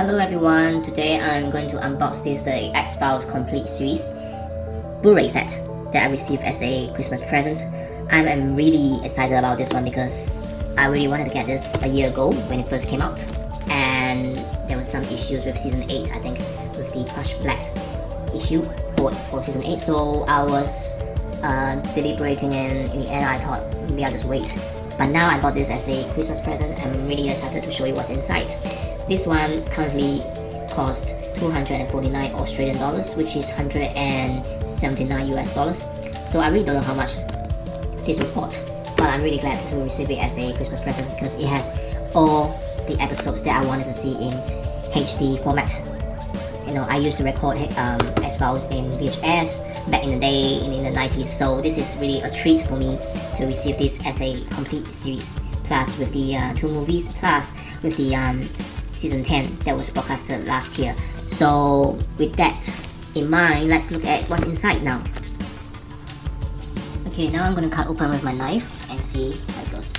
Hello everyone, today I'm going to unbox the X-Files Complete Series Blu-ray set that I received as a Christmas present. I'm really excited about this one because I really wanted to get this a year ago when it first came out, and there was some issues with season 8, I think, with the Plush Black issue for season 8, so I was deliberating, and in the end I thought maybe I'll just wait. But now I got this as a Christmas present. I'm really excited to show you what's inside. This one currently cost 249 Australian dollars, which is 179 US dollars. So I really don't know how much this was bought, but I'm really glad to receive it as a Christmas present because it has all the episodes that I wanted to see in HD format. You know, I used to record X-Files in VHS back in the day, in the 90s, so this is really a treat for me to receive this as a complete series, plus with the 2 movies, plus with the season 10 that was broadcasted last year. So with that in mind, let's look at what's inside now. Okay, now I'm gonna cut open with my knife and see how it goes.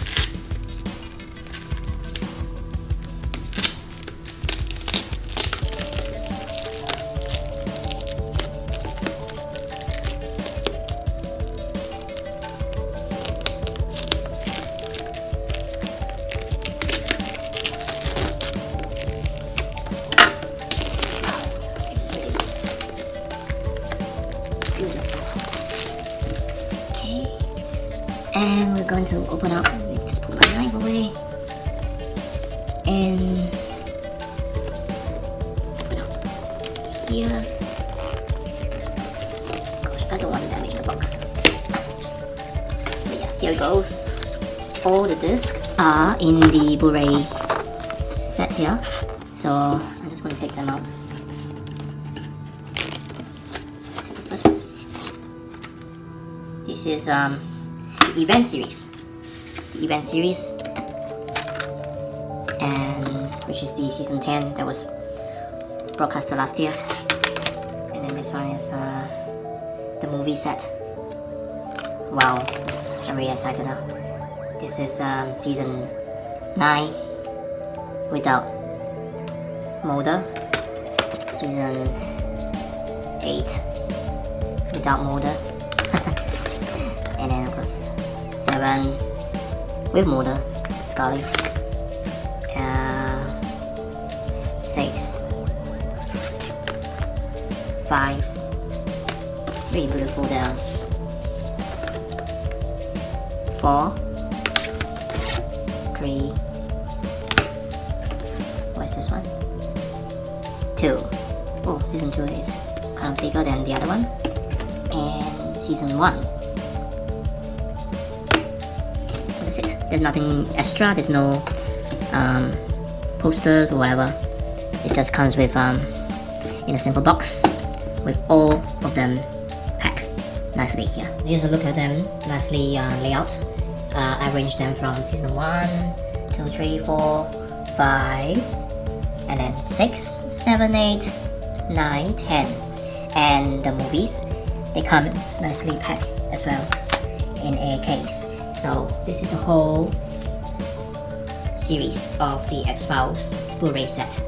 Okay, and we're going to open up. Just put my knife away and open up here. Gosh, I don't want to damage the box. But yeah, here it goes. All the discs are in the Blu-ray set here, so I'm just going to take them out. This is the event series. The event series, and which is the season 10 that was broadcasted last year. And then this one is the movie set. Wow, I'm really excited now. This is season 9 without Mulder. Season 8 without Mulder. And then of course 7 with Mulder, Scully. 6, 5, really beautiful there. 4, 3, what is this one? 2. Oh, season 2 is kind of bigger than the other one. And season 1. That's it. There's nothing extra. There's no posters or whatever. It just comes with in a simple box with all of them packed nicely here. Here's a look at them nicely laid out. I arranged them from season 1, 2, 3, 4, 5, and then 6, 7, 8, 9, 10. And the movies, they come nicely packed as well in a case. So this is the whole series of the X-Files Blu-ray set.